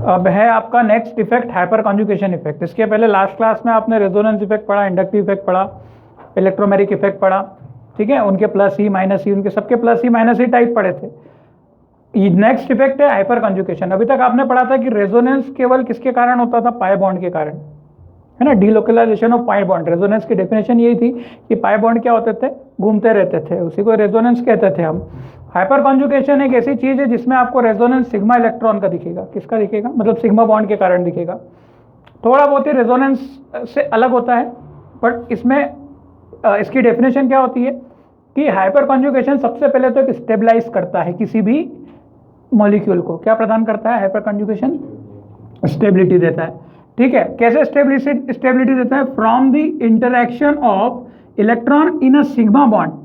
अब है आपका next effect hyper conjugation effect. इसके पहले लास्ट क्लास में आपने रेजोनेंस इफेक्ट पढ़ा, इंडक्टिव इफेक्ट पढ़ा, इलेक्ट्रोमेरिक इफेक्ट पढ़ा, ठीक है, उनके प्लस ई माइनस ई, उनके सबके प्लस ई माइनस ई टाइप पढ़े थे। नेक्स्ट इफेक्ट है हाइपर कॉन्जुगेशन। अभी तक आपने पढ़ा था कि रेजोनेंस केवल किसके कारण होता था, पाई बॉन्ड के कारण, है ना, delocalisation of pi bond. Resonance की डेफिनेशन यही थी कि पाई बॉन्ड क्या होते थे, घूमते रहते थे, उसी को रेजोनेंस कहते थे हम। हाइपर कॉन्जुगेशन एक ऐसी चीज है जिसमें आपको रेजोनेंस सिग्मा इलेक्ट्रॉन का दिखेगा। किसका दिखेगा, मतलब सिग्मा बॉन्ड के कारण दिखेगा। थोड़ा बहुत ही रेजोनेंस से अलग होता है, बट इसमें इसकी डेफिनेशन क्या होती है कि हाइपर कॉन्जुगेशन सबसे पहले तो एक स्टेबलाइज करता है किसी भी मॉलिक्यूल को। क्या प्रदान करता है हाइपर कॉन्जुगेशन, स्टेबिलिटी देता है, ठीक है। कैसे स्टेबिलिटी देता है, from the interaction of electron in a sigma bond.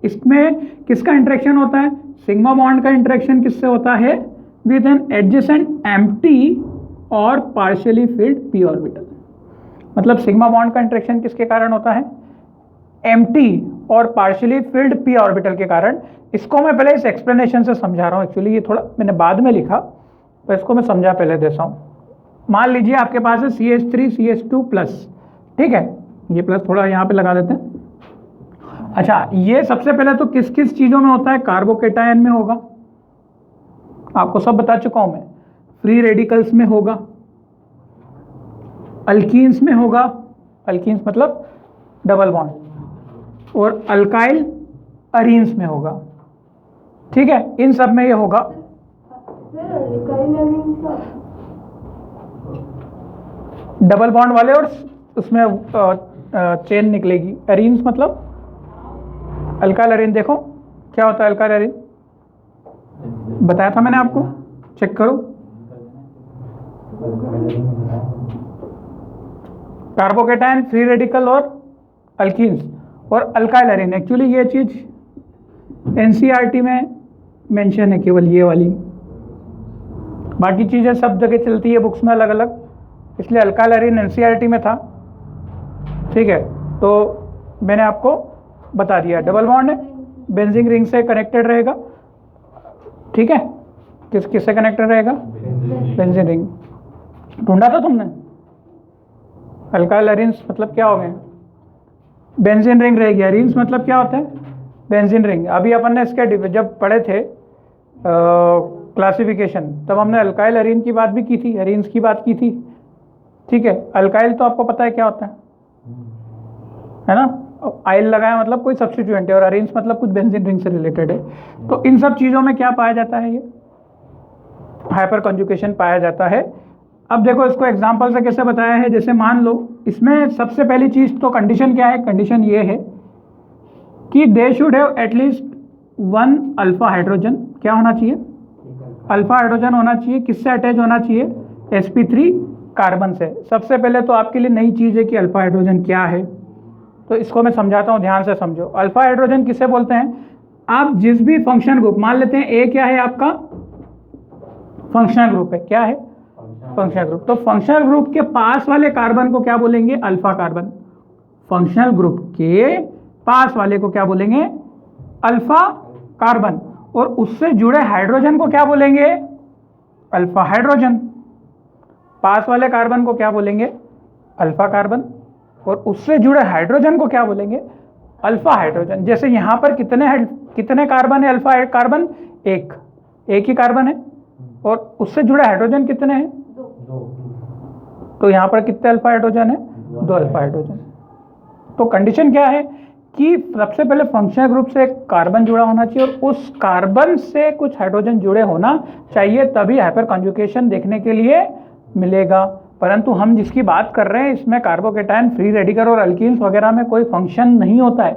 इसमें किसका इंटरेक्शन होता है, सिग्मा बॉन्ड का इंटरेक्शन किससे होता है, विद एन एडजेसेंट एम्प्टी और पार्शियली फिल्ड पी ऑर्बिटल। मतलब सिग्मा बॉन्ड का इंटरेक्शन किसके कारण होता है, एम्प्टी और पार्शियली फिल्ड पी ऑर्बिटल के कारण। इसको मैं पहले इस एक्सप्लेनेशन से समझा रहा हूँ, एक्चुअली ये थोड़ा मैंने बाद में लिखा, तो इसको मैं समझा पहले देता हूँ। मान लीजिए आपके पास है CH3 CH2 प्लस, ठीक है, ये प्लस थोड़ा यहाँ पे लगा देते हैं। अच्छा, ये सबसे पहले तो किस किस चीजों में होता है, कार्बोकेटायन में होगा, आपको सब बता चुका हूं मैं, फ्री रेडिकल्स में होगा, अल्कीन्स में होगा, अल्कीन्स मतलब डबल बॉन्ड, और अल्काइल अरीन्स में होगा, ठीक है, इन सब में ये होगा। डबल बॉन्ड वाले और उसमें चेन निकलेगी। अरीन्स मतलब अल्काइल अरीन। देखो क्या होता है अल्काइल अरीन, बताया था मैंने आपको, चेक करो। कार्बोकेटायन, फ्री रेडिकल और अल्कीन्स और अल्काइल अरीन। एक्चुअली ये चीज एनसीईआरटी में मेंशन है, केवल ये वाली, बाकी चीजें सब जगह चलती है बुक्स में अलग अलग, इसलिए अल्काइल अरीन एनसीईआरटी में था, ठीक है। तो मैंने आपको बता दिया, डबल बॉन्ड है, बेंजीन रिंग से कनेक्टेड रहेगा, ठीक है। किससे कनेक्टेड रहेगा, बेंजीन रिंग। ढूंढा था तुमने, अल्काइल अरीन्स मतलब क्या हो गए, बेंजीन रिंग रहेगी। अरीन्स मतलब क्या होता है, बेंजीन रिंग। अभी अपन ने इसके जब पढ़े थे क्लासिफिकेशन, तब हमने अल्काइल अरीन की बात भी की थी, अरीन्स की बात की थी, ठीक है। अल्काइल तो आपको पता है क्या होता है ना, आइल लगाया मतलब कोई सब्स्टिट्यूएंट है, और अरेंज मतलब कुछ बेंजीन रिंग से रिलेटेड है। तो इन सब चीजों में क्या पाया जाता है, ये हाइपर कॉन्जुगेशन पाया जाता है। अब देखो इसको एग्जांपल से कैसे बताया है, जैसे मान लो इसमें सबसे पहली चीज तो कंडीशन क्या है, कंडीशन ये है कि they should have at least 1 alpha hydrogen. क्या होना चाहिए, अल्फा हाइड्रोजन होना चाहिए। किससे अटैच होना चाहिए, sp3 कार्बन से। सबसे पहले तो आपके लिए नई चीज है कि अल्फा हाइड्रोजन क्या है, तो इसको मैं समझाता हूं, ध्यान से समझो। अल्फा हाइड्रोजन किसे बोलते हैं, आप जिस भी फंक्शन ग्रुप, मान लेते हैं ए क्या है आपका, फंक्शनल ग्रुप है, क्या है, फंक्शनल ग्रुप। तो फंक्शनल ग्रुप के पास वाले कार्बन को क्या बोलेंगे, अल्फा कार्बन। फंक्शनल ग्रुप के पास वाले को क्या बोलेंगे, अल्फा कार्बन। और उससे जुड़े हाइड्रोजन को क्या बोलेंगे, अल्फा हाइड्रोजन। पास वाले कार्बन को क्या बोलेंगे, अल्फा कार्बन, और उससे जुड़े हाइड्रोजन को क्या बोलेंगे, अल्फा हाइड्रोजन। जैसे यहां पर कितने कार्बन है, अल्फा कार्बन एक ही कार्बन है, और उससे जुड़े हाइड्रोजन कितने हैं, 2। तो यहां पर कितने अल्फा हाइड्रोजन है, 2 अल्फा हाइड्रोजन। तो कंडीशन क्या है कि सबसे पहले फंक्शनल ग्रुप से एक कार्बन जुड़ा होना चाहिए, और उस कार्बन से कुछ हाइड्रोजन जुड़े होना चाहिए, तभी हाइपर कॉन्जुगेशन देखने के लिए मिलेगा। परंतु हम जिसकी बात कर रहे हैं इसमें कार्बोकेटायन, फ्री रेडिकल और अल्कीन्स वगैरह में कोई फंक्शन नहीं होता है।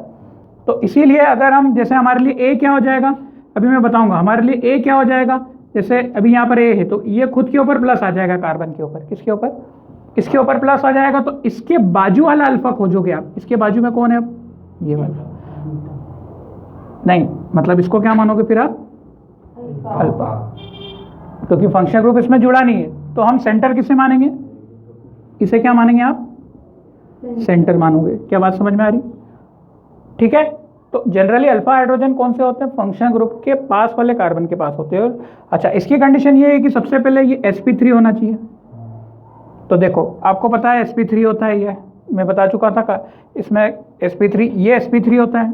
तो इसीलिए अगर हम, जैसे हमारे लिए ए क्या हो जाएगा, अभी मैं बताऊंगा हमारे लिए ए क्या हो जाएगा। जैसे अभी यहाँ पर ए है, तो ये खुद के ऊपर प्लस आ जाएगा कार्बन के ऊपर, किसके ऊपर, इसके ऊपर प्लस आ जाएगा। तो इसके बाजू वाला अल्फा खोजोगे आप, इसके बाजू में कौन है, ये वाला नहीं, मतलब इसको क्या मानोगे फिर आप, अल्फा, क्योंकि फंक्शन ग्रुप इसमें जुड़ा नहीं है। तो हम सेंटर किसे मानेंगे, इसे क्या मानेंगे आप, सेंटर मानोगे। क्या बात समझ में आ रही, ठीक है। तो जनरली अल्फा हाइड्रोजन कौन से होते हैं? फंक्शनल ग्रुप के पास वाले कार्बन के पास होते हैं। अच्छा, इसकी कंडीशन ये है कि सबसे पहले ये sp3 होना चाहिए। तो देखो आपको पता है sp3 होता है, ये मैं बता चुका था इसमें sp3, ये sp3 होता है,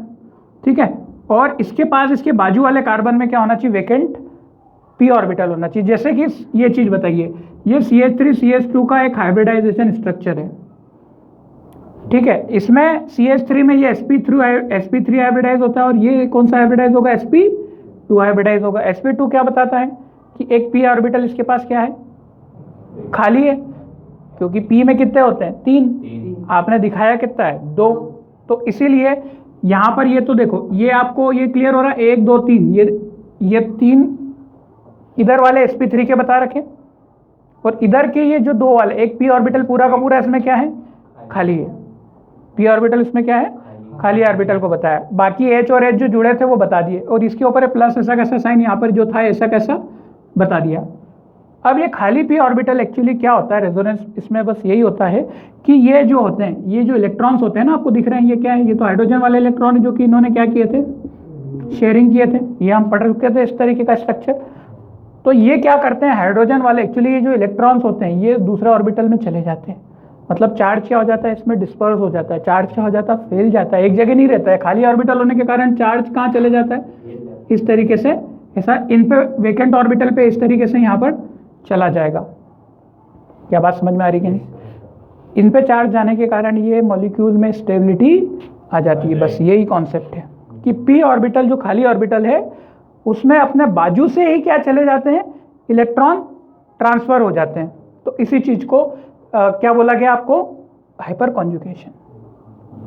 ठीक है। और इसके पास इसके बाजू वाले कार्बन में क्या होना चाहिए? वेकेंट p ऑर्बिटल होना चाहिए। जैसे कि ये चीज बताइए, ये CH3CH2 का एक हाइब्रिडाइजेशन स्ट्रक्चर है, ठीक है। इसमें CH3 में ये sp3 हाइब्रिडाइज होता है और ये कौन सा हाइब्रिडाइज होगा? sp2 हाइब्रिडाइज होगा। sp2 क्या बताता है कि एक p ऑर्बिटल इसके पास क्या है? खाली है, क्योंकि p में कितने होते हैं? 3। आपने दिखाया कितना है? 2। तो इसीलिए यहाँ पर ये तो देखो, ये आपको ये क्लियर हो रहा है, 1 2 3, ये 3 इधर वाले sp3 के बता रखे, और इधर के ये जो 2 वाले, एक p ऑर्बिटल पूरा का पूरा इसमें क्या है? खाली है। p ऑर्बिटल इसमें क्या है? खाली ऑर्बिटल को बताया। बाकी h और h जो जुड़े थे वो बता दिए, और इसके ऊपर प्लस ऐसा कैसा साइन, यहाँ पर जो था ऐसा कैसा बता दिया। अब ये खाली p ऑर्बिटल एक्चुअली क्या होता है? रेजोनेंस इसमें बस यही होता है कि ये जो होते हैं, ये जो इलेक्ट्रॉन्स होते हैं ना, आपको दिख रहे हैं, ये क्या है? ये तो हाइड्रोजन वाले इलेक्ट्रॉन है जो कि इन्होंने क्या किए थे? शेयरिंग किए थे। ये हम पढ़ चुके थे इस तरीके का स्ट्रक्चर। तो ये क्या करते हैं हाइड्रोजन वाले? एक्चुअली ये जो इलेक्ट्रॉन्स होते हैं ये दूसरे ऑर्बिटल में चले जाते हैं, मतलब चार्ज क्या हो जाता है? इसमें डिस्पर्स हो जाता है। चार्ज क्या हो जाता है? फैल जाता है, एक जगह नहीं रहता है। खाली ऑर्बिटल होने के कारण चार्ज कहाँ चले जाता है? इस तरीके से, ऐसा इन पे वेकेंट ऑर्बिटल पे इस तरीके से यहाँ पर चला जाएगा। क्या बात समझ में आ रही कि नहीं? इन पे चार्ज जाने के कारण ये मॉलिक्यूल में स्टेबिलिटी आ जाती है। बस यही कॉन्सेप्ट है कि p ऑर्बिटल जो खाली ऑर्बिटल है उसमें अपने बाजू से ही क्या चले जाते हैं? इलेक्ट्रॉन ट्रांसफर हो जाते हैं। तो इसी चीज को क्या बोला गया आपको? Hyper conjugation.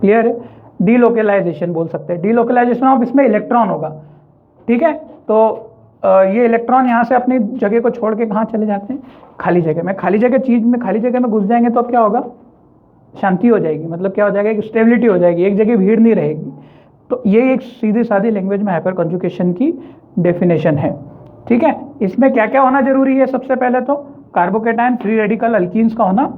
क्लियर है? डीलोकलाइजेशन बोल सकते हैं। डीलोकलाइजेशन ऑफ इसमें इलेक्ट्रॉन होगा, ठीक है। तो ये इलेक्ट्रॉन यहाँ से अपनी जगह को छोड़ के कहाँ चले जाते हैं? खाली जगह में। खाली जगह में घुस जाएंगे तो अब क्या होगा? शांति हो जाएगी, मतलब क्या हो जाएगा? एक स्टेबिलिटी हो जाएगी, एक जगह भीड़ नहीं रहेगी। तो ये एक सीधी सादी लैंग्वेज में हाइपर कॉन्जुगेशन की डेफिनेशन है, ठीक है। इसमें क्या क्या होना जरूरी है? सबसे पहले तो कार्बोकेटायन, फ्री रेडिकल, अल्कीन्स का होना,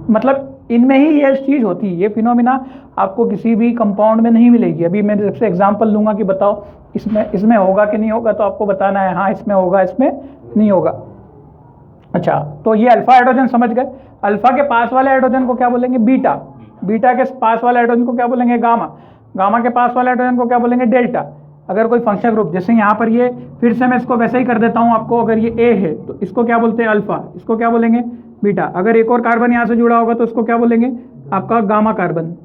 मतलब इनमें ही ये चीज़ होती है। ये फिनोमिना आपको किसी भी कंपाउंड में नहीं मिलेगी। अभी मैं सबसे एग्जांपल लूंगा कि बताओ इसमें होगा कि नहीं होगा, तो आपको बताना है हाँ इसमें होगा, इसमें नहीं होगा। अच्छा, तो ये अल्फा हाइड्रोजन समझ गए। अल्फा के पास वाले हाइड्रोजन को क्या बोलेंगे? बीटा। बीटा के पास वाले हाइड्रोजन को क्या बोलेंगे? गामा। गामा के पास वाले हाइड्रोजन को क्या बोलेंगे? डेल्टा। अगर कोई फंक्शन ग्रुप, जैसे यहाँ पर ये, फिर से मैं इसको वैसे ही कर देता हूँ आपको, अगर ये ए है तो इसको क्या बोलते हैं? अल्फा। इसको क्या बोलेंगे? बीटा। अगर एक और कार्बन यहाँ से जुड़ा होगा तो इसको क्या बोलेंगे? आपका गामा कार्बन,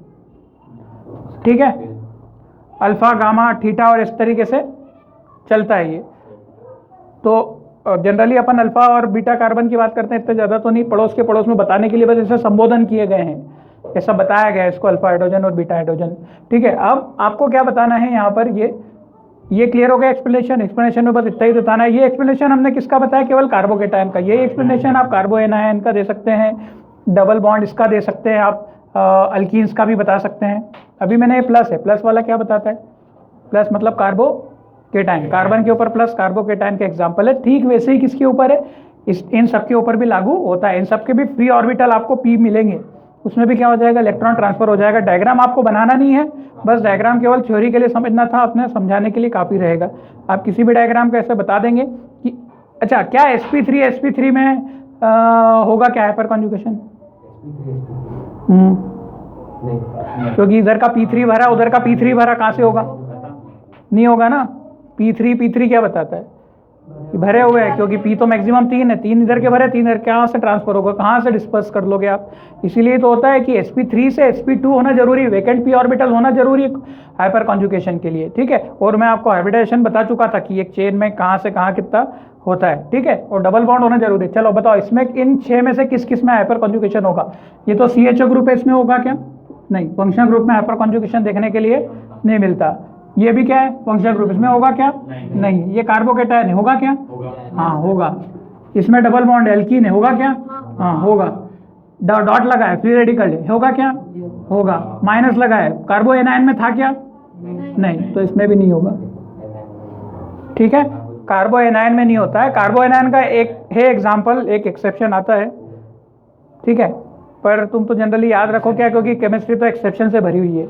ठीक है। अल्फा, गामा, थीटा और इस तरीके से चलता है ये। तो जनरली अपन अल्फा और बीटा कार्बन की बात करते हैं, इतने ज़्यादा तो नहीं, पड़ोस के पड़ोस में बताने के लिए बस ऐसे संबोधन किए गए हैं, ऐसा बताया गया है इसको, अल्फा हाइड्रोजन और बीटा हाइड्रोजन, ठीक है। अब आपको क्या बताना है यहाँ पर? ये क्लियर हो गया एक्सप्लेनेशन में बस इतना ही बताना है। ये एक्सप्लेनेशन हमने किसका बताया? केवल कार्बोकेटायन का। ये एक्सप्लेनेशन आप कार्बो एनायन का दे सकते हैं, डबल बॉन्ड इसका दे सकते हैं, आप अल्कीन्स का भी बता सकते हैं। अभी मैंने ये प्लस है, प्लस वाला क्या बताता है? प्लस मतलब कार्बोकेटायन, कार्बन के ऊपर प्लस, कार्बोकेटायन का एग्जाम्पल है। ठीक वैसे ही किसके ऊपर है? इन सब के ऊपर भी लागू होता है। इन सब के भी फ्री ऑर्बिटल आपको p मिलेंगे, उसमें भी क्या हो जाएगा? इलेक्ट्रॉन ट्रांसफर हो जाएगा। डायग्राम आपको बनाना नहीं है, बस डायग्राम केवल थ्योरी के लिए समझना था, अपने समझाने के लिए काफ़ी रहेगा। आप किसी भी डायग्राम को ऐसे बता देंगे कि अच्छा क्या sp3 में होगा क्या हाइपर कॉन्जुगेशन? क्योंकि इधर का p3 भरा, उधर का p3 भरा, कहाँ से होगा? नहीं होगा ना। p3 क्या बताता है? भरे हुए हैं, क्योंकि p तो मैक्सिमम 3 है, 3 इधर के भरे, 3 इधर, कहाँ से ट्रांसफर होगा? कहाँ से डिस्पर्स कर लोगे आप? इसीलिए तो होता है कि sp3 से sp2 होना जरूरी है, वेकेंट p ऑर्बिटल होना जरूरी है हाइपर कॉन्जुगेशन के लिए, ठीक है। और मैं आपको हाइब्रिडाइजेशन बता चुका था कि एक चेन में कहाँ से कहाँ कितना होता है, ठीक है। और डबल बॉन्ड होना जरूरी है। चलो बताओ, इसमें इन 6 में से किस किस में हाइपर कॉन्जुगेशन होगा? ये तो CHO ग्रुप है, इसमें होगा क्या? नहीं, फंक्शनल ग्रुप में हाइपर कॉन्जुगेशन देखने के लिए नहीं मिलता। ये भी क्या है? फंक्शनल ग्रुप, इसमें होगा क्या? नहीं। ये कार्बोकेटायन है, होगा क्या? हाँ होगा। इसमें डबल बॉन्ड एल्कीन है, होगा क्या? हाँ होगा। डॉट लगा है, फ्री रेडिकल है, होगा क्या? होगा। माइनस लगा है, कार्बो एनायन में था क्या? नहीं, तो इसमें भी नहीं होगा, ठीक है। कार्बो एनायन में नहीं होता है। कार्बो एनायन का एक है एग्जाम्पल, एक एक्सेप्शन आता है, ठीक है। पर तुम तो जनरली याद रखो क्या, क्योंकि केमिस्ट्री तो एक्सेप्शन से भरी हुई है।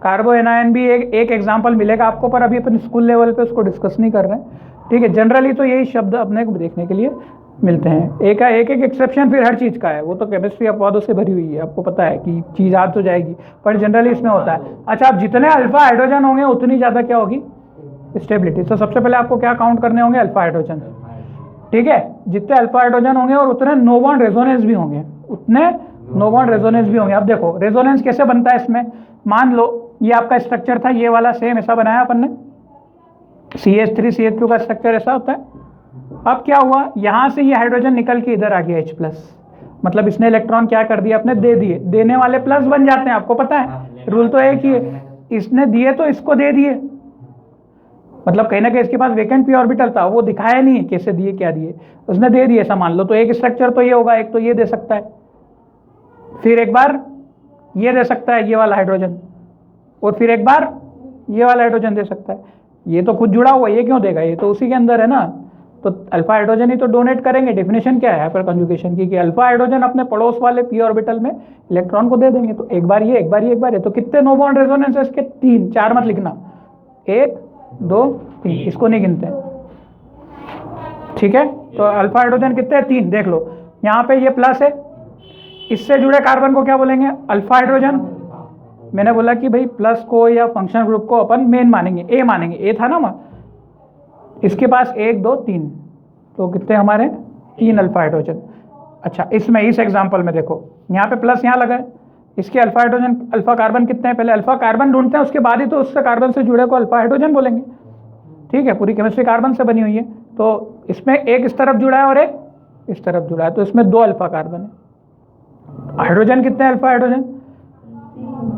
कार्बो एनायन भी एक एग्जाम्पल मिलेगा आपको, पर अभी अपन स्कूल लेवल पे उसको डिस्कस नहीं कर रहे हैं, ठीक है। जनरली तो यही शब्द अपने को देखने के लिए मिलते हैं। एक एक्सेप्शन फिर हर चीज़ का है, वो तो केमिस्ट्री अपवादों से भरी हुई है, आपको पता है कि चीज़ आ तो जाएगी, पर जनरली इसमें होता है। अच्छा, अब जितने अल्फा हाइड्रोजन होंगे उतनी ज़्यादा क्या होगी, स्टेबिलिटी। तो सबसे पहले आपको क्या काउंट करने होंगे, अल्फा हाइड्रोजन, ठीक है। जितने अल्फा हाइड्रोजन होंगे और उतने नो बॉन्ड रेजोनेंस भी होंगे, उतने नो बॉन्ड रेजोनेंस भी होंगे। अब देखो रेजोनेंस कैसे बनता है इसमें, मान लो ये आपका स्ट्रक्चर था, ये वाला सेम ऐसा बनाया अपन ने, CH3CH2 का स्ट्रक्चर ऐसा होता है। अब क्या हुआ, यहाँ से ये हाइड्रोजन निकल के इधर आ गया H+, मतलब इसने इलेक्ट्रॉन क्या कर दिया, अपने दे दिए, देने वाले प्लस बन जाते हैं, आपको पता है रूल तो एक ही है। इसने दिए तो इसको दे दिए, मतलब कहीं ना कहीं इसके पास वेकेंट पी ऑर्बिटल था, वो दिखाया नहीं है कैसे दिए क्या दिए, उसने दे दिए ऐसा मान लो। तो एक स्ट्रक्चर तो ये होगा, एक तो ये दे सकता है, फिर एक बार ये दे सकता है ये वाला हाइड्रोजन, और फिर एक बार ये वाला हाइड्रोजन दे सकता है। ये तो खुद जुड़ा हुआ है, ये क्यों देगा, ये तो उसी के अंदर है ना। तो अल्फा हाइड्रोजन ही तो डोनेट करेंगे। डेफिनेशन क्या है हाइपर कंजुगेशन की, कि अल्फा हाइड्रोजन अपने पड़ोस वाले पी ऑर्बिटल में इलेक्ट्रॉन को दे देंगे। तो एक बार ये, एक बार ये, एक बार ये, तो कितने नो बॉन्ड रेजोनेंस है इसके, 3, 4 मत लिखना, 1 2 3, इसको नहीं गिनते, ठीक है। तो अल्फा हाइड्रोजन कितने हैं, 3, देख लो यहाँ पे ये प्लस है, इससे जुड़े कार्बन को क्या बोलेंगे, अल्फा हाइड्रोजन। मैंने बोला कि भाई प्लस को या फंक्शनल ग्रुप को अपन मेन मानेंगे, ए मानेंगे, ए था ना, इसके पास 1 2 3, तो कितने हमारे 3 अल्फा हाइड्रोजन। अच्छा, इसमें इस एग्जांपल में देखो यहाँ पे प्लस यहाँ लगा है, इसके अल्फा हाइड्रोजन, अल्फा कार्बन कितने हैं, पहले अल्फा कार्बन ढूंढते हैं, उसके बाद ही तो उससे कार्बन से जुड़े को अल्फा हाइड्रोजन बोलेंगे, ठीक है। पूरी केमिस्ट्री कार्बन से बनी हुई है, तो इसमें एक इस तरफ जुड़ा है और एक इस तरफ जुड़ा है, तो इसमें 2 अल्फा कार्बन है। हाइड्रोजन कितने अल्फा हाइड्रोजन,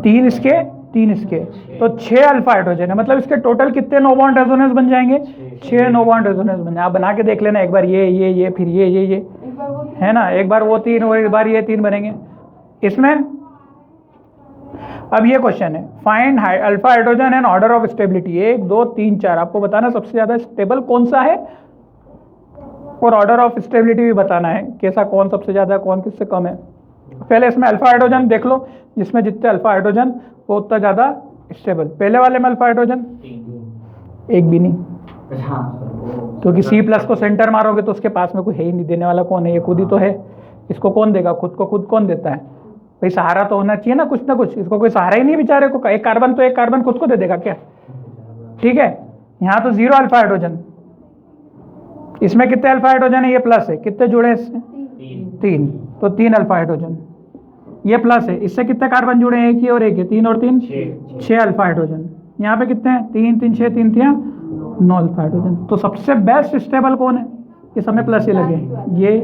3 इसके 3 इसके, तो 6 अल्फा हाइड्रोजन है। मतलब इसके टोटल कितने नो बॉन्ड रेजोनेंस बन जाएंगे, 6 नो बॉन्ड रेजोनेंस बन जाए। आप बना के देख लेना एक बार, ये फिर ये है ना, एक बार वो 3 और एक बार ये 3 बनेंगे इसमें। अब ये क्वेश्चन है, find alpha hydrogen and order of stability, 1 2 3 4, आपको बताना सबसे ज्यादा स्टेबल कौन सा है, और ऑर्डर ऑफ स्टेबिलिटी भी बताना है, कैसा, कौन सबसे ज्यादा, कौन किससे कम है। पहले इसमें अल्फा हाइड्रोजन देख लो, जिसमें जितने अल्फा हाइड्रोजन वो उतना ज़्यादा स्टेबल। पहले वाले में अल्फा हाइड्रोजन 1 भी नहीं, क्योंकि C+ को सेंटर मारोगे तो उसके पास में कोई है ही नहीं, देने वाला कौन है, ये खुद ही तो है, इसको कौन देगा, खुद को खुद कौन देता है भाई, सहारा तो होना चाहिए ना कुछ, इसको कोई सहारा ही नहीं बेचारे को, एक कार्बन तो एक कार्बन खुद को दे देगा क्या, ठीक है। यहाँ तो 0 अल्फा हाइड्रोजन, इसमें कितने अल्फा हाइड्रोजन है, ये प्लस है, कितने जुड़े हैं इससे, 3, तो 3 अल्फा हाइड्रोजन, ये प्लस है, इससे कितने कार्बन जुड़े हैं, एक ही और एक है, 3 और 3 6 अल्फा हाइड्रोजन। यहाँ पे कितने हैं, 3 3 6 3 3 9 अल्फा हाइड्रोजन। तो सबसे बेस्ट स्टेबल कौन है, ये समय प्लस ये लगे, ये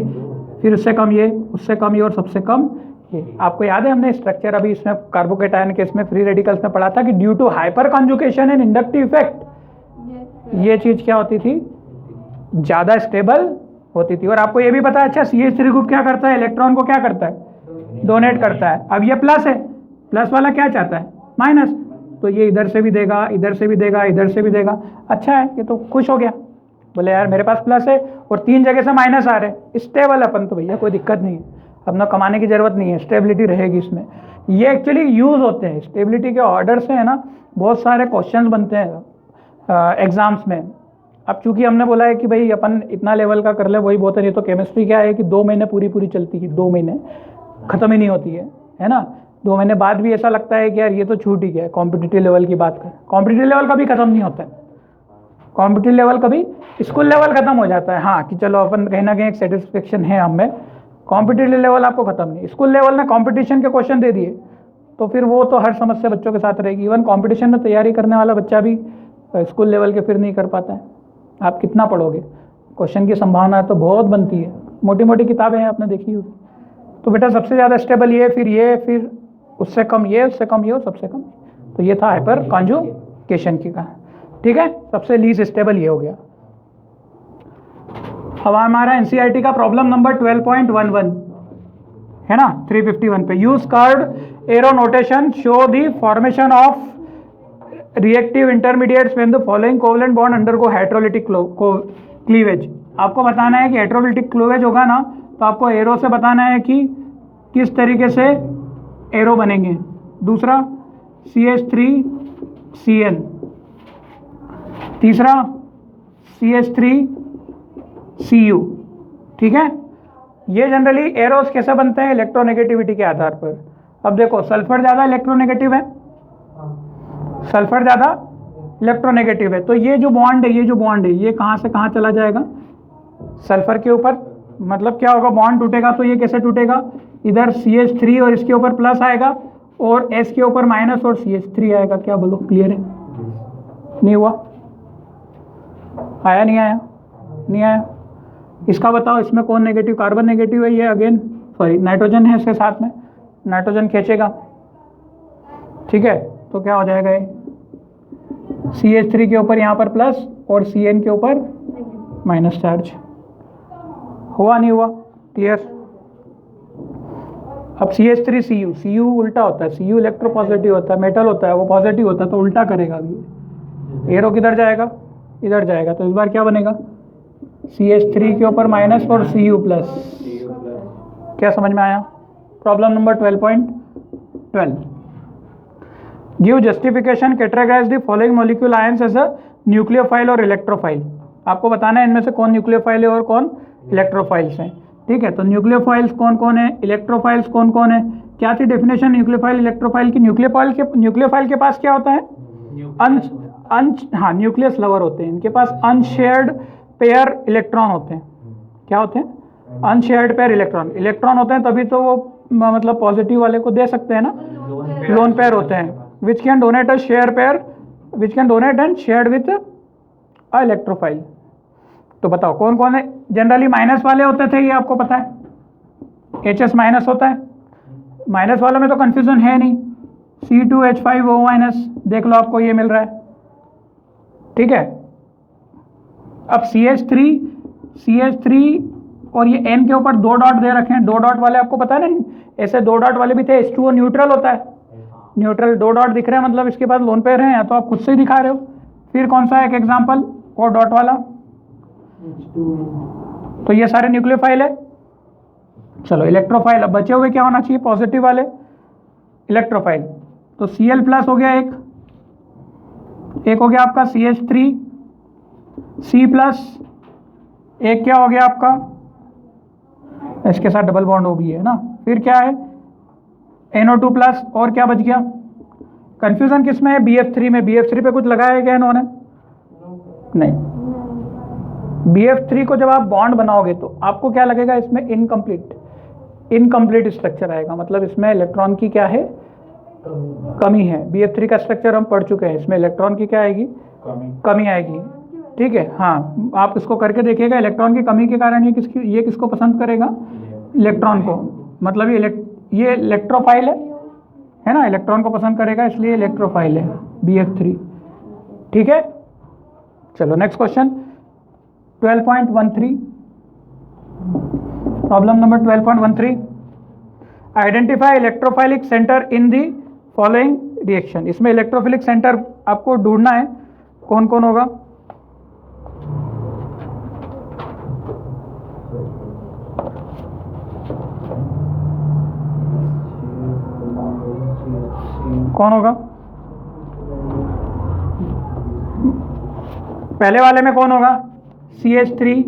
फिर उससे कम ये, उससे कम ये, और सबसे कम ये। आपको याद है हमने स्ट्रक्चर अभी इसमें कार्बोकेटायन के इसमें फ्री रेडिकल्स में पढ़ा था कि due to hyperconjugation and inductive effect ये चीज क्या होती थी, ज्यादा स्टेबल होती थी। और आपको ये भी पता है, अच्छा CH3 ग्रुप क्या करता है, इलेक्ट्रॉन को क्या करता है, डोनेट करता है। अब ये प्लस है, प्लस वाला क्या चाहता है, माइनस, तो ये इधर से भी देगा, इधर से भी देगा, इधर से भी देगा। अच्छा है, ये तो खुश हो गया, बोले यार मेरे पास प्लस है और 3 जगह से माइनस आ रहे, स्टेबल अपन तो भैया कोई दिक्कत नहीं है, अपना कमाने की जरूरत नहीं है, स्टेबिलिटी रहेगी इसमें। ये एक्चुअली यूज होते हैं स्टेबिलिटी के ऑर्डर से, है ना, बहुत सारे क्वेश्चंस बनते हैं एग्जाम्स में। अब चूंकि हमने बोला है कि भाई अपन इतना लेवल का कर ले वही बहुत है, नहीं तो केमिस्ट्री क्या है कि 2 महीने पूरी चलती है, 2 महीने खत्म ही नहीं होती है ना। 2 महीने बाद भी ऐसा लगता है कि यार ये तो छूट ही गया। कॉम्पिटिटिव लेवल की बात करें, कॉम्पिटिटिव लेवल कभी खत्म नहीं होता है, कॉम्पिटिटिव लेवल कभी, स्कूल लेवल खत्म हो जाता है, हाँ कि चलो अपन कहीं ना कहीं एक सेटिस्फेक्शन है हमें। कॉम्पिटिटिव लेवल आपको खत्म नहीं, स्कूल लेवल ने कॉम्पिटिशन के क्वेश्चन दे दिए तो फिर वो तो हर समस्या बच्चों के साथ रहेगी। इवन कॉम्पिटिशन में तैयारी करने वाला बच्चा भी स्कूल लेवल के फिर नहीं कर पाता है। आप कितना पढ़ोगे, क्वेश्चन की संभावना तो बहुत बनती है, मोटी मोटी किताबें हैं आपने देखी होगी। तो बेटा सबसे ज़्यादा स्टेबल ये, फिर उससे कम ये, उससे कम ये, सबसे कम। तो ये था हाइपर कॉन्जुगेशन की का, ठीक है। सबसे लीस्ट स्टेबल ये हो गया। अब हमारा एनसीईआरटी का प्रॉब्लम नंबर 12.11 है ना, 351 पे। Use curved arrow notation show the formation of reactive intermediates when the following covalent bond undergo hydrolytic cleavage. आपको बताना है कि हाइड्रोलिटिक क्लीवेज होगा ना, तो आपको एरो से बताना है कि किस तरीके से एरो बनेंगे। दूसरा CH3 Cn, तीसरा CH3Cu, ठीक है। ये जनरली एरोस कैसे बनते हैं, इलेक्ट्रोनेगेटिविटी के आधार पर। अब देखो सल्फर ज़्यादा इलेक्ट्रोनेगेटिव है, सल्फर ज़्यादा इलेक्ट्रोनेगेटिव है, तो ये जो बॉन्ड है, ये कहाँ से कहाँ चला जाएगा, सल्फर के ऊपर। मतलब क्या होगा, बॉन्ड टूटेगा तो ये कैसे टूटेगा, इधर CH3 और इसके ऊपर प्लस आएगा और S के ऊपर माइनस और CH3 आएगा। क्या बोलो, क्लियर है? नहीं हुआ? आया नहीं आया? नहीं आया? इसका बताओ, इसमें कौन नेगेटिव, कार्बन नेगेटिव है, ये अगेन सॉरी नाइट्रोजन है इसके साथ में, नाइट्रोजन खींचेगा, ठीक है। तो क्या हो जाएगा, ये CH3 के ऊपर यहाँ पर प्लस और Cn के ऊपर माइनस चार्ज। हुआ नहीं हुआ? क्लियर? अब CH3Cu उल्टा होता है, Cu इलेक्ट्रोपॉजिटिव होता है, मेटल होता है, वो पॉजिटिव होता है, तो उल्टा करेगा अभी। एरो किधर जाएगा, इधर जाएगा, तो इस बार क्या बनेगा, CH3 के ऊपर माइनस और Cu प्लस। क्या समझ में आया? Problem number 12.12, give justification categorise the following molecule ions as a nucleophile और इलेक्ट्रोफाइल। आपको बताना है इनमें से कौन न्यूक्लियोफाइल है और कौन इलेक्ट्रोफाइल्स हैं, ठीक है। तो न्यूक्लियोफाइल्स कौन कौन है, इलेक्ट्रोफाइल्स कौन कौन है, क्या थी डेफिनेशन न्यूक्लियोफाइल इलेक्ट्रोफाइल की। न्यूक्लियोफाइल के पास क्या होता है, हाँ न्यूक्लियस लवर होते हैं, इनके पास अनशेयर्ड पेयर इलेक्ट्रॉन होते हैं। क्या होते हैं, अनशेयर्ड पेयर इलेक्ट्रॉन होते हैं, तभी तो वो मतलब पॉजिटिव वाले को दे सकते हैं ना, लोन पेयर होते हैं, which can donate a share pair, which can donate and shared with a electrophile. तो बताओ कौन कौन है, जनरली माइनस वाले होते थे, ये आपको पता है, HS माइनस होता है, माइनस वालों में तो कंफ्यूजन है नहीं, C2H5O माइनस, देख लो आपको ये मिल रहा है, ठीक है। अब CH3 और ये N के ऊपर 2 डॉट दे रखे हैं, 2 डॉट वाले आपको पता है ना, ऐसे 2 डॉट वाले भी थे। H2O न्यूट्रल होता है, न्यूट्रल 2 डॉट दिख रहे हैं, मतलब इसके पास लोन पेयर हैं, तो आप खुद से ही दिखा रहे हो। फिर कौन सा एक एग्जाम्पल और डॉट वाला, तो ये सारे न्यूक्लियोफाइल है। चलो इलेक्ट्रोफाइल, अब बचे हुए क्या होना चाहिए, पॉजिटिव वाले इलेक्ट्रोफाइल। तो Cl प्लस हो गया एक हो गया आपका CH3, C प्लस एक क्या हो गया आपका, इसके साथ डबल बॉन्ड हो भी है ना, फिर क्या है NO2 प्लस, और क्या बच गया, कंफ्यूजन किस में है, BF3 में। BF3 पे कुछ लगाया है क्या इन्होंने, नहीं। BF3 को जब आप बॉन्ड बनाओगे तो आपको क्या लगेगा, इसमें इनकम्प्लीट स्ट्रक्चर आएगा, मतलब इसमें इलेक्ट्रॉन की क्या है, कमी है। BF3 का स्ट्रक्चर हम पढ़ चुके हैं, इसमें इलेक्ट्रॉन की क्या आएगी, कमी आएगी, ठीक है। हाँ आप इसको करके देखिएगा, इलेक्ट्रॉन की कमी के कारण ये किसको पसंद करेगा, इलेक्ट्रॉन को, मतलब ये इलेक्ट्रोफाइल है ना, इलेक्ट्रॉन को पसंद करेगा, इसलिए इलेक्ट्रोफाइल है BF3, ठीक है। चलो next question 12.13, problem number 12.13, identify electrophilic centre in the following reaction. इसमें इलेक्ट्रोफिलिक सेंटर आपको ढूंढना है, कौन कौन होगा, कौन होगा, पहले वाले में कौन होगा, CH3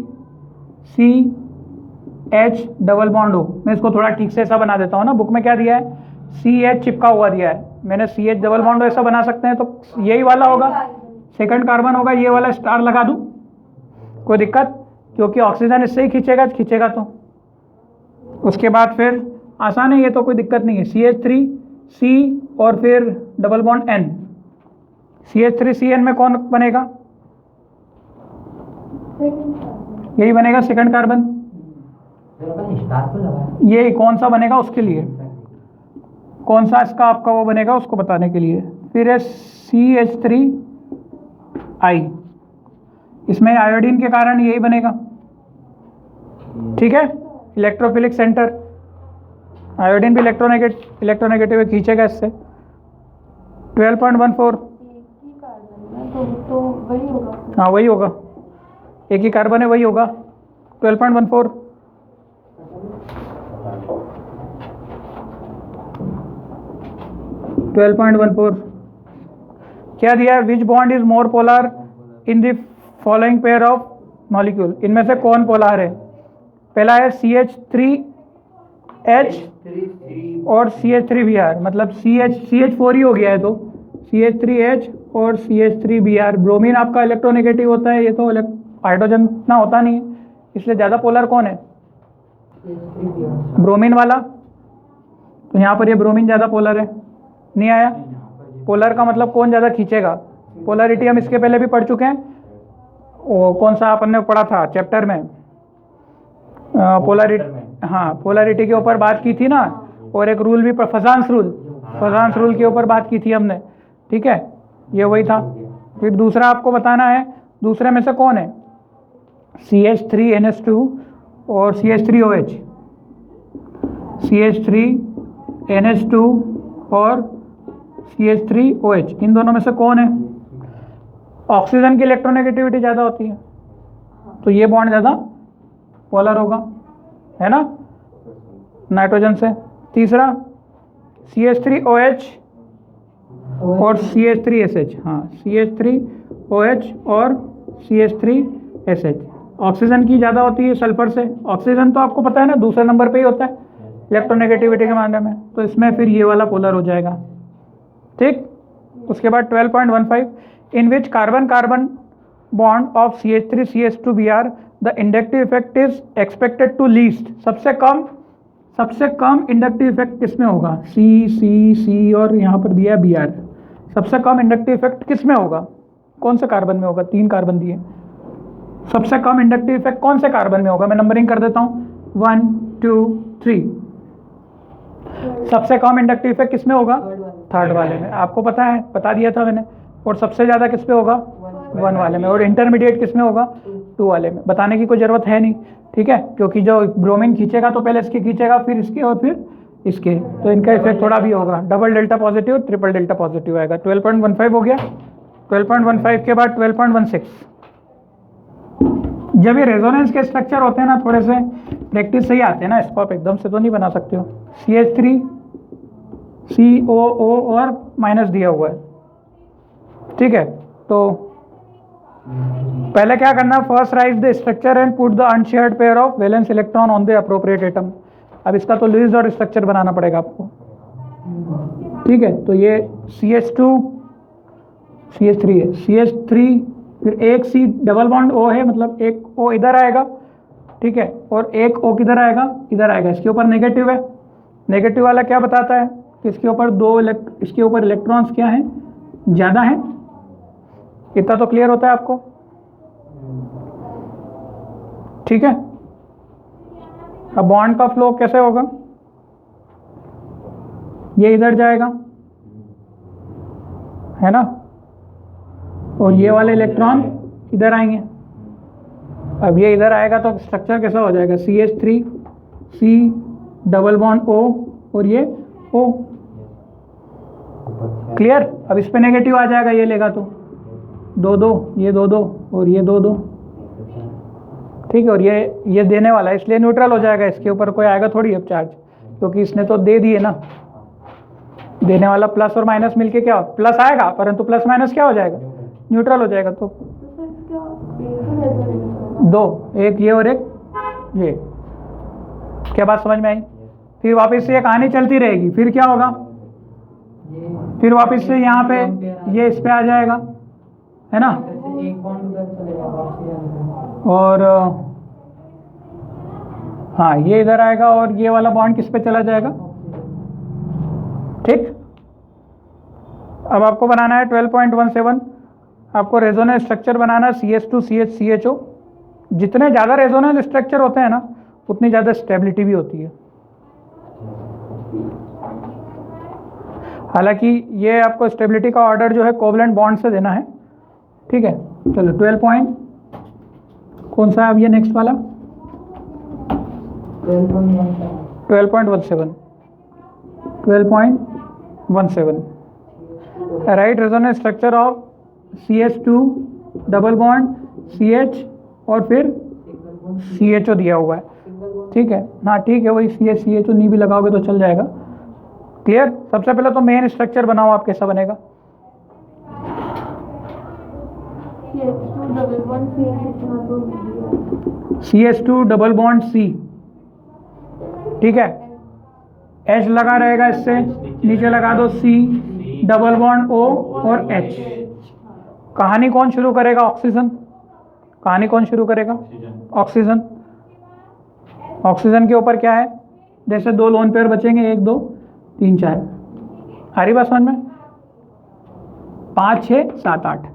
CH डबल बॉन्ड हो। मैं इसको थोड़ा ठीक से ऐसा बना देता हूँ ना, बुक में क्या दिया है, CH चिपका हुआ दिया है, मैंने CH डबल बॉन्ड हो ऐसा बना सकते हैं, तो यही वाला होगा, सेकंड कार्बन होगा, ये वाला स्टार लगा दूं, कोई दिक्कत, क्योंकि ऑक्सीजन इससे ही खींचेगा तो उसके बाद फिर आसान है, ये तो कोई दिक्कत नहीं है। CH3 C और फिर double bond N, CH3 CN में कौन बनेगा, यही बनेगा सेकंड कार्बन, ये कौन सा बनेगा उसके लिए, कौन सा इसका आपका वो बनेगा उसको बताने के लिए। फिर है CH3I, इसमें आयोडीन के कारण यही बनेगा, ठीक है, इलेक्ट्रोफिलिक सेंटर, आयोडीन भी इलेक्ट्रोनेगेटिव खींचेगा इससे। 12.14, हाँ वही होगा, एक ही कार्बन है, वही होगा। 12.14, क्या दिया है, विच bond is more polar in the following pair of molecule, इनमें से कौन पोलर है। पहला है CH3H और CH3Br, मतलब CH4 ही हो गया है, तो CH3H और CH3Br। ब्रोमीन आपका इलेक्ट्रोनेगेटिव होता है, ये तो हाइड्रोजन इतना होता नहीं है, इसलिए ज़्यादा पोलर कौन है, ब्रोमीन वाला। तो यहाँ पर ये ब्रोमीन ज़्यादा पोलर है, नहीं आया। पोलर का मतलब कौन ज़्यादा खींचेगा, पोलरिटी हम इसके पहले भी पढ़ चुके हैं, वो कौन सा अपन ने पढ़ा था चैप्टर में, पोलरिटी, हाँ पोलरिटी के ऊपर बात की थी ना, और एक रूल भी फजांस रूल के ऊपर बात की थी हमने, ठीक है, ये वही था। फिर दूसरा आपको बताना है, दूसरे में से कौन है, CH3NH2 और CH3OH, CH3NH2 और CH3OH, इन दोनों में से कौन है, ऑक्सीजन की इलेक्ट्रोनेगेटिविटी ज़्यादा होती है, तो ये बॉन्ड ज़्यादा पोलर होगा, है ना, नाइट्रोजन से। तीसरा CH3OH और CH3SH, हाँ CH3OH और CH3SH, ऑक्सीजन की ज़्यादा होती है सल्फर से। ऑक्सीजन तो आपको पता है ना दूसरे नंबर पे ही होता है इलेक्ट्रोनेगेटिविटी के मामले में, तो इसमें फिर ये वाला पोलर हो जाएगा, ठीक। उसके बाद 12.15, in which carbon carbon bond of CH3CH2Br the inductive effect is expected to least, सबसे कम इंडक्टिव इफेक्ट किसमें होगा, C और यहाँ पर दिया Br, सबसे कम इंडक्टिव इफेक्ट किसमें होगा, कौन से कार्बन में होगा, 3 कार्बन दिए, सबसे कम इंडक्टिव इफेक्ट कौन से कार्बन में होगा, मैं नंबरिंग कर देता हूँ 1 2 3, सबसे कम इंडक्टिव इफेक्ट किसमें होगा, थर्ड वाले में, आपको पता है, बता दिया था मैंने। और सबसे ज़्यादा किस पे होगा, 1 वाले में, और इंटरमीडिएट किस में होगा, 2 वाले में। बताने की कोई ज़रूरत है नहीं, ठीक है, क्योंकि जो ब्रोमीन खींचेगा तो पहले इसके खींचेगा, फिर इसके और फिर इसके, तो इनका इफेक्ट थोड़ा भी होगा, double delta positive triple delta positive आएगा। 12.15 हो गया। 12.15 के बाद 12.16, जब ये रेजोनेंस के स्ट्रक्चर होते हैं ना, थोड़े से प्रैक्टिस से ही आते हैं ना, इसको आप एकदम से तो नहीं बना सकते हो। CH3 COO और माइनस दिया हुआ है, ठीक है। तो पहले क्या करना, first right the structure and put the unshared pair of valence electron on the appropriate atom. अब इसका तो लुईस डॉट स्ट्रक्चर बनाना पड़ेगा आपको, ठीक है। तो ये CH2 CH3 है, CH3, फिर एक C डबल बॉन्ड O है, मतलब एक O इधर आएगा, ठीक है, और एक O किधर आएगा, इधर आएगा, इसके ऊपर नेगेटिव है। नेगेटिव वाला क्या बताता है कि इसके ऊपर इसके ऊपर इलेक्ट्रॉन्स क्या हैं, ज़्यादा हैं। इतना तो क्लियर होता है आपको, ठीक है। अब बॉन्ड का फ्लो कैसे होगा, ये इधर जाएगा, है ना, और ये वाले इलेक्ट्रॉन इधर आएंगे। अब ये इधर आएगा तो स्ट्रक्चर कैसा हो जाएगा, CH3 C double bond O और ये O, क्लियर। अब इस पे नेगेटिव आ जाएगा, ये लेगा तो 2 ये 2 और ये 2, ठीक है। और ये देने वाला है, इसलिए न्यूट्रल हो जाएगा, इसके ऊपर कोई आएगा थोड़ी अब चार्ज, क्योंकि इसने तो दे दिए ना। देने वाला प्लस और माइनस मिलके क्या, प्लस आएगा, परंतु प्लस माइनस क्या हो जाएगा, न्यूट्रल हो जाएगा। तो 2, एक ये और एक ये, क्या बात समझ में आई। फिर वापस से ये कहानी चलती रहेगी, फिर क्या होगा, फिर वापस से यहाँ पे ये इस पे आ जाएगा, है ना, और हाँ ये इधर आएगा, और ये वाला बॉन्ड किस पे चला जाएगा, ठीक। अब आपको बनाना है 12.17, आपको रेजोनेंस स्ट्रक्चर बनाना है CH2 CH CHO। जितने ज़्यादा रेजोनेंस स्ट्रक्चर होते हैं ना, उतनी ज़्यादा स्टेबिलिटी भी होती है। हालांकि ये आपको स्टेबिलिटी का ऑर्डर जो है कोवलेंट बॉन्ड से देना है, ठीक है। चलो 12 कौन सा है अब ये नेक्स्ट वाला, 12.17 right resonance structure of CH2 double bond CH और फिर CHO दिया हुआ है, ठीक है ना, ठीक है। वही CHO नहीं भी लगाओगे तो चल जाएगा, क्लियर। सबसे पहले तो मेन स्ट्रक्चर बनाओ आप, कैसा बनेगा। CH2 डबल बॉन्ड C, ठीक है, H लगा रहेगा, इससे नीचे लगा दो C डबल बॉन्ड O और H। कहानी कौन शुरू करेगा? ऑक्सीजन। कहानी कौन शुरू करेगा? ऑक्सीजन। ऑक्सीजन के ऊपर क्या है? जैसे दो लोन पेयर बचेंगे, 1 2 3 4, आ रही बात समझ में? 5 6 7 8,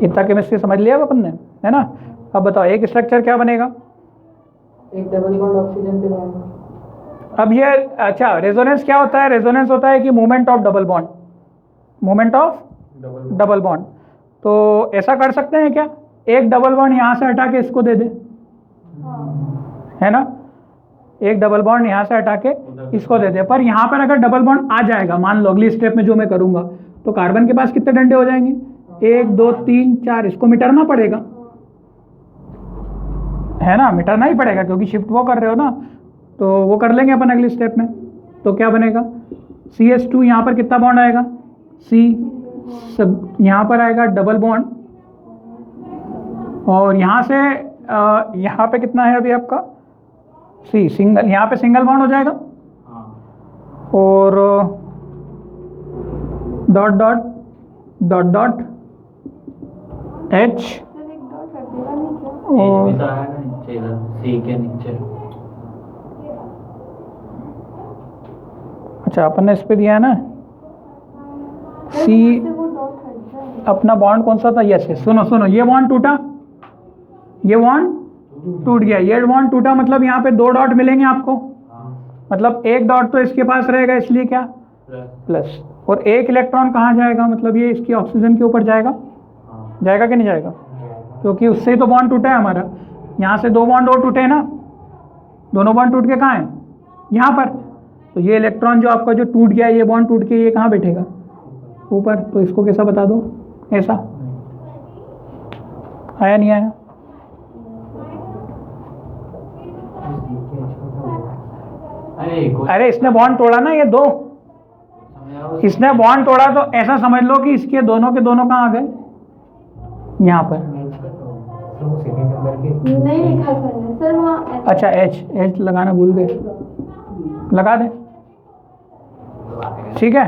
इतना केमिस्ट्री समझ लिया अपन ने, है ना? अब बताओ एक स्ट्रक्चर क्या बनेगा? एक डबल बॉन्ड ऑक्सीजन पे जाएगा। अब ये अच्छा, रेजोनेंस क्या होता है? रेजोनेंस होता है कि movement of double bond, movement of double bond. तो ऐसा कर सकते हैं क्या, एक डबल बॉन्ड यहाँ से हटा के इसको दे दे, है ना? एक डबल बॉन्ड यहाँ से हटा के इसको दे दे, पर यहाँ पर अगर डबल बॉन्ड आ जाएगा, मान लो अगली स्टेप में जो मैं करूँगा, तो कार्बन के पास कितने डंडे हो जाएंगे? 1 2 3 4, इसको मिटाना पड़ेगा, है ना? मिटाना ही पड़ेगा क्योंकि शिफ्ट वो कर रहे हो ना, तो वो कर लेंगे अपन अगली स्टेप में। तो क्या बनेगा? CH2 यहाँ पर कितना बॉन्ड आएगा? C, सब यहाँ पर आएगा डबल बॉन्ड, और यहाँ से यहाँ पे कितना है अभी आपका? C सिंगल, यहाँ पे सिंगल बॉन्ड हो जाएगा, और dot dot dot dot H, और C के नीचे। अच्छा अपन ने इस पे दिया है ना C, अपना बॉन्ड कौन सा था? यस यस, सुनो सुनो, ये बॉन्ड टूटा, ये बॉन्ड टूट गया, ये बॉन्ड टूटा, मतलब यहाँ पे 2 डॉट मिलेंगे आपको, मतलब 1 डॉट तो इसके पास रहेगा, इसलिए क्या? प्लस, और 1 इलेक्ट्रॉन कहाँ जाएगा? मतलब ये इसकी ऑक्सीजन के ऊपर जाएगा, जाएगा कि नहीं जाएगा? क्योंकि उससे ही तो बॉन्ड टूटा है हमारा, यहाँ से 2 बॉन्ड और टूटे हैं ना, दोनों बॉन्ड टूट के कहाँ हैं? यहाँ पर। तो ये इलेक्ट्रॉन जो आपका जो टूट गया, ये बॉन्ड टूट के ये कहाँ बैठेगा? ऊपर। तो इसको कैसा बता दो? ऐसा। आया नहीं आया? अरे इसने बॉन्ड तोड़ा ना, ये 2, इसने बॉन्ड तोड़ा, तो ऐसा समझ लो कि इसके दोनों के दोनों कहाँ आ गए? यहाँ पर। नहीं लिखा सर वहाँ। अच्छा H लगाना भूल गए, लगा दे, ठीक है।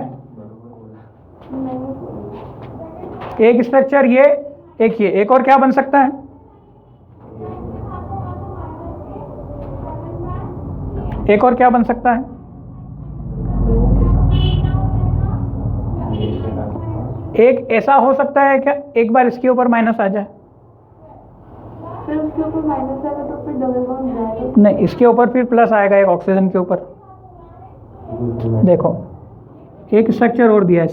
एक स्ट्रक्चर ये, एक ये, एक और क्या बन सकता है? एक और क्या बन सकता है? एक ऐसा हो सकता है क्या, एक बार इसके ऊपर माइनस आ जाए? फिर उसके ऊपर माइनस आएगा तो फिर डबल बॉन्ड जाएगा। नहीं, इसके ऊपर फिर प्लस आएगा, एक ऑक्सीजन के ऊपर। देखो एक स्ट्रक्चर और दिया है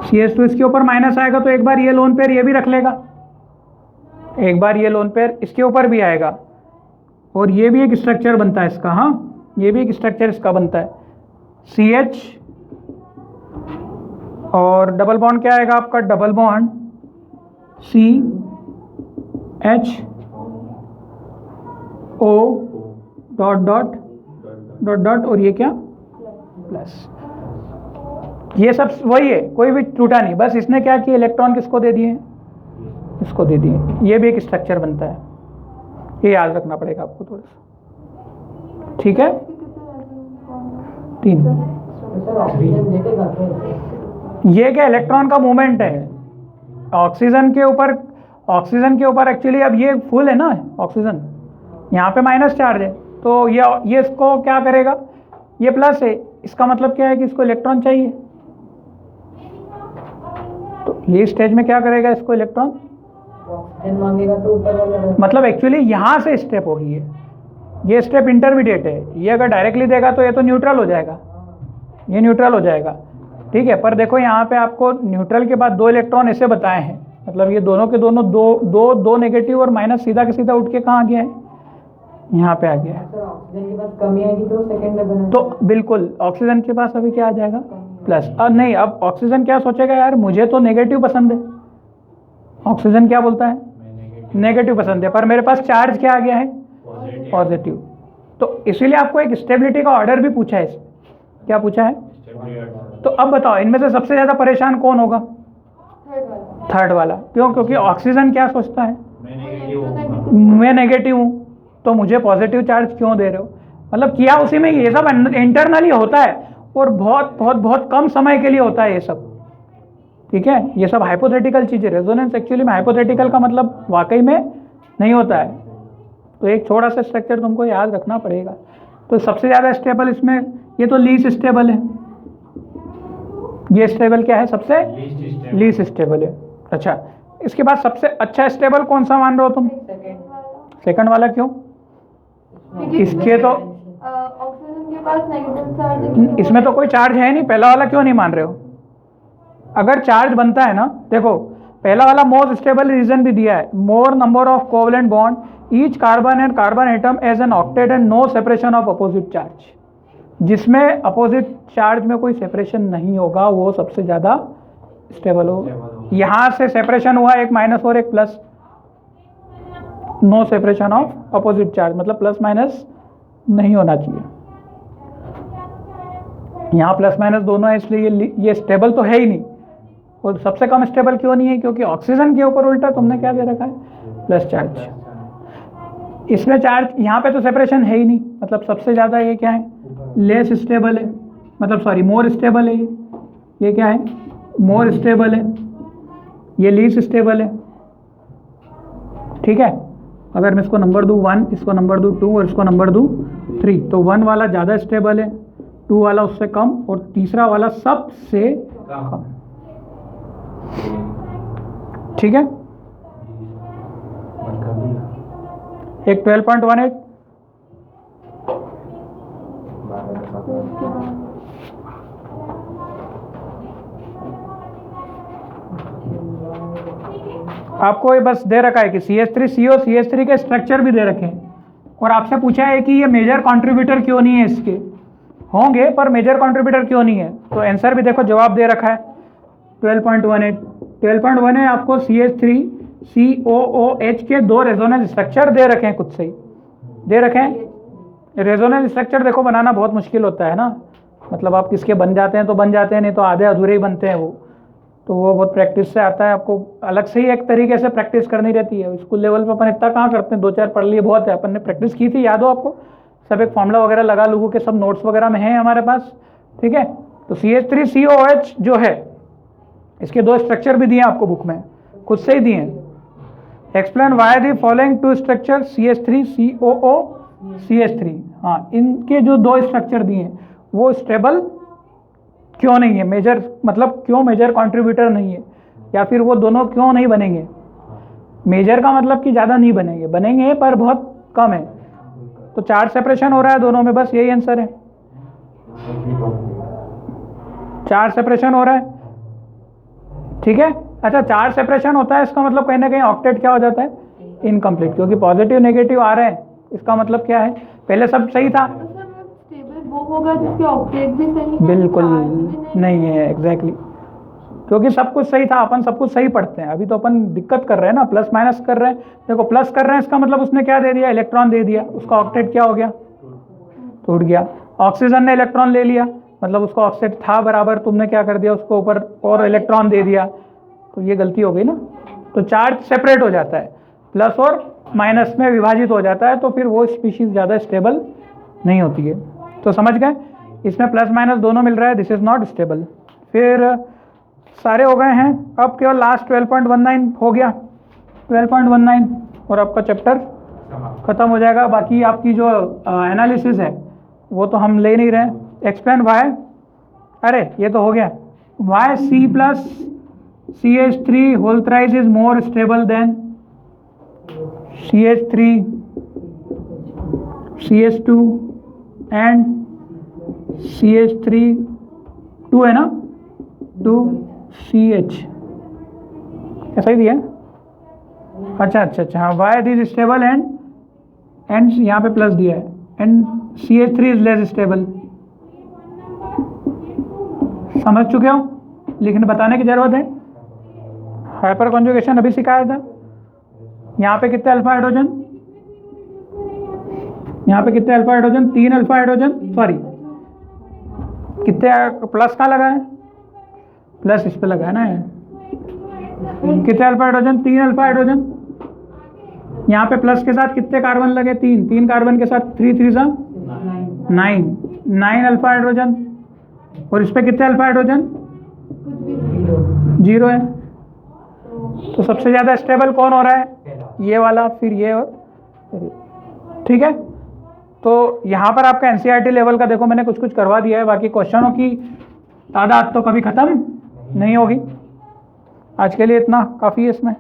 CH2, इसके ऊपर माइनस आएगा, तो एक बार ये लोन पेयर ये भी रख लेगा, एक बार ये लोन पेयर इसके ऊपर भी आएगा, और ये भी एक स्ट्रक्चर बनता है इसका। हाँ, ये भी एक स्ट्रक्चर इसका बनता है, CH, और डबल बॉन्ड क्या आएगा आपका? Double bond CH O dot dot dot dot, और ये क्या? प्लस। ये सब वही है, कोई भी टूटा नहीं, बस इसने क्या किया? इलेक्ट्रॉन किसको दे दिए? इसको दे दिए। ये भी एक स्ट्रक्चर बनता है, ये याद रखना पड़ेगा आपको थोड़ा सा, ठीक है? 3। ये क्या? इलेक्ट्रॉन का मूवमेंट है ऑक्सीजन के ऊपर, ऑक्सीजन के ऊपर एक्चुअली अब ये फुल है ना ऑक्सीजन, यहाँ पे माइनस चार्ज है, तो ये इसको क्या करेगा? ये प्लस है, इसका मतलब क्या है कि इसको इलेक्ट्रॉन चाहिए, तो ये स्टेज में क्या करेगा? इसको इलेक्ट्रॉन ऑक्सीजन मांगेगा तो ऊपर वाला, मतलब एक्चुअली यहाँ से स्टेप होगी ये स्टेप इंटरमीडिएट है, ये अगर डायरेक्टली देगा तो ये तो न्यूट्रल हो जाएगा, ये न्यूट्रल हो जाएगा, ठीक है। पर देखो यहाँ पे आपको न्यूट्रल के बाद 2 इलेक्ट्रॉन ऐसे बताए हैं, मतलब ये दोनों के दोनों दो नेगेटिव और माइनस सीधा के सीधा उठ के कहाँ आ गया है? यहाँ पे आ गया है। ऑक्सीजन के पास कमी आएगी तो सेकंड में बना, तो बिल्कुल ऑक्सीजन के पास अभी क्या आ जाएगा? प्लस। अब नहीं, अब ऑक्सीजन क्या सोचेगा? यार मुझे तो नेगेटिव पसंद है, ऑक्सीजन क्या बोलता है? नेगेटिव पसंद है, पर मेरे पास चार्ज क्या आ गया है? पॉजिटिव। तो इसीलिए आपको एक स्टेबिलिटी का ऑर्डर भी पूछा है, क्या पूछा है? तो अब बताओ इनमें से सबसे ज्यादा परेशान कौन होगा? थर्ड वाला क्यों? क्योंकि ऑक्सीजन क्या सोचता है, मैं नेगेटिव हूँ। मैं नेगेटिव हूँ तो मुझे पॉजिटिव चार्ज क्यों दे रहे हो। मतलब किया उसी में, ये सब इंटरनली होता है और बहुत बहुत बहुत कम समय के लिए होता है ये सब, ठीक है। ये सब हाइपोथेटिकल चीज़ें, रेजोनेंस एक्चुअली में हाइपोथेटिकल का मतलब वाकई में नहीं होता है। तो एक थोड़ा सा स्ट्रक्चर तुमको याद रखना पड़ेगा। तो सबसे ज़्यादा स्टेबल इसमें, ये तो लीस्ट स्टेबल है, ये स्टेबल क्या है, सबसे लीस्ट स्टेबल है। अच्छा, इसके बाद सबसे अच्छा स्टेबल कौन सा मान रहे हो तुम? सेकंड वाला क्यों? इसके तो ऑक्सीजन के पास नेगेटिव चार्ज, इसमें तो कोई चार्ज है नहीं, पहला वाला क्यों नहीं मान रहे हो? अगर चार्ज बनता है ना, देखो पहला वाला मोस्ट स्टेबल रीजन भी दिया है, more number of covalent bond each carbon and carbon atom as an octet and no separation of opposite charge. जिसमें अपोजिट चार्ज में कोई सेपरेशन नहीं होगा वो सबसे ज़्यादा स्टेबल होगा। यहाँ से सेपरेशन हुआ, एक माइनस और एक plus, no separation of opposite charge मतलब प्लस माइनस नहीं होना चाहिए। यहाँ प्लस माइनस दोनों है, इसलिए ये स्टेबल तो है ही नहीं। और सबसे कम स्टेबल क्यों नहीं है? क्योंकि ऑक्सीजन के ऊपर उल्टा तुमने क्या दे रखा है, प्लस चार्ज। इसमें चार्ज, यहाँ पे तो सेपरेशन है ही नहीं, मतलब सबसे ज़्यादा ये क्या है, लेस स्टेबल है, मतलब सॉरी मोर स्टेबल है। ये क्या है, मोर स्टेबल है, ये लीस्ट स्टेबल है, ठीक है। अगर मैं इसको नंबर दूँ 1, इसको नंबर दूँ 2 और इसको नंबर दूँ 3, तो 1 वाला ज़्यादा स्टेबल है, 2 वाला उससे कम और तीसरा वाला सबसे कम, ठीक है। एक 12.18, आपको ये बस दे रखा है कि CH3CO CH3 के स्ट्रक्चर भी दे रखे हैं और आपसे पूछा है कि ये मेजर कंट्रीब्यूटर क्यों नहीं है। इसके होंगे पर मेजर कंट्रीब्यूटर क्यों नहीं है, तो आंसर भी देखो जवाब दे रखा है 12.18। 12.18 आपको CH3COOH के 2 रेजोनेंस स्ट्रक्चर दे रखे हैं, खुद से ही दे रखे हैं। रेजोनेंस स्ट्रक्चर देखो बनाना बहुत मुश्किल होता है ना, मतलब आप किसके बन जाते हैं तो बन जाते हैं, नहीं तो आधे अधूरे ही बनते हैं वो, तो वो बहुत प्रैक्टिस से आता है। आपको अलग से ही एक तरीके से प्रैक्टिस करनी रहती है। स्कूल लेवल पर अपन इतना कहाँ करते हैं, 2-4 पढ़ लिए बहुत है, अपन ने प्रैक्टिस की थी, याद हो आपको, सब एक फॉर्मूला वगैरह लगा लोगों के, सब नोट्स वगैरह में है हमारे पास, ठीक है। तो CH3COOH जो है इसके 2 स्ट्रक्चर भी दिए हैं आपको बुक में, खुद से ही दिए हैं। Explain why the following 2 structure CH3COO CH3, हाँ इनके जो 2 स्ट्रक्चर दिए हैं वो स्टेबल क्यों नहीं है, मेजर मतलब क्यों मेजर कंट्रीब्यूटर नहीं है, या फिर वो दोनों क्यों नहीं बनेंगे। मेजर का मतलब कि ज़्यादा नहीं बनेंगे, बनेंगे पर बहुत कम है। तो चार्ज सेपरेशन हो रहा है दोनों में, बस यही आंसर है, चार्ज सेपरेशन हो रहा है, ठीक है। अच्छा, चार्ज सेपरेशन होता है इसका मतलब कहीं ना कहीं ऑक्टेट क्या हो जाता है, इनकम्प्लीट, क्योंकि पॉजिटिव नेगेटिव आ रहे हैं। इसका मतलब क्या है, पहले सब सही था, स्टेबल वो होगा जिसके ऑक्टेट भी सही है, बिल्कुल चार्ज भी नहीं है, एग्जैक्टली क्योंकि सब कुछ सही था, अपन सब कुछ सही पढ़ते हैं। अभी तो अपन दिक्कत कर रहे हैं ना, प्लस माइनस कर रहे हैं। देखो प्लस कर रहे हैं, इसका मतलब उसने क्या दे दिया, इलेक्ट्रॉन दे दिया, उसका ऑक्टेट क्या हो गया, टूट गया। ऑक्सीजन ने इलेक्ट्रॉन ले लिया, मतलब उसका ऑक्टेट था बराबर, तुमने क्या कर दिया, उसको ऊपर और इलेक्ट्रॉन दे दिया, तो ये गलती हो गई ना। तो चार्ज सेपरेट हो जाता है, प्लस और माइनस में विभाजित हो जाता है, तो फिर वो स्पीशीज ज़्यादा स्टेबल नहीं होती है। तो समझ गए, इसमें प्लस माइनस दोनों मिल रहा है, दिस इज़ नॉट स्टेबल। फिर सारे हो गए हैं, अब केवल लास्ट 12.19 हो गया, 12.19 और आपका चैप्टर खत्म हो जाएगा। बाकी आपकी जो एनालिसिस है वो तो हम ले नहीं रहे। एक्सप्लेन वाई, अरे ये तो हो गया, why C plus CH3 whole thrice is more stable than CH3 CH2 एंड CH3 2 है ना, 2CH ऐसा ही दिया। अच्छा हाँ, वाई दिस स्टेबल एंड यहाँ पे प्लस दिया है, and CH3 is less stable. समझ चुके हो, लिखने बताने की जरूरत है। हाइपर कॉन्जुगेशन अभी सिखाया था। यहाँ पे कितने अल्फा हाइड्रोजन, यहाँ पे कितने alpha hydrogen, 3 alpha hydrogen, sorry कितने प्लस का लगा है, प्लस इस पे लगा है ना, कितने अल्फा हाइड्रोजन? 3 alpha hydrogen. यहाँ पे प्लस के साथ कितने कार्बन लगे? 3 कार्बन के साथ 3 3 सा 9 अल्फा हाइड्रोजन। और इस पे कितने अल्फा हाइड्रोजन? 0 है। तो सबसे ज्यादा स्टेबल कौन हो रहा है? ये वाला, फिर ये और ठीक है। तो यहाँ पर आपका एनसीईआरटी लेवल का देखो मैंने कुछ कुछ करवा दिया है, बाकी क्वेश्चनों की तादाद तो कभी खत्म नहीं होगी। आज के लिए इतना काफ़ी है इसमें।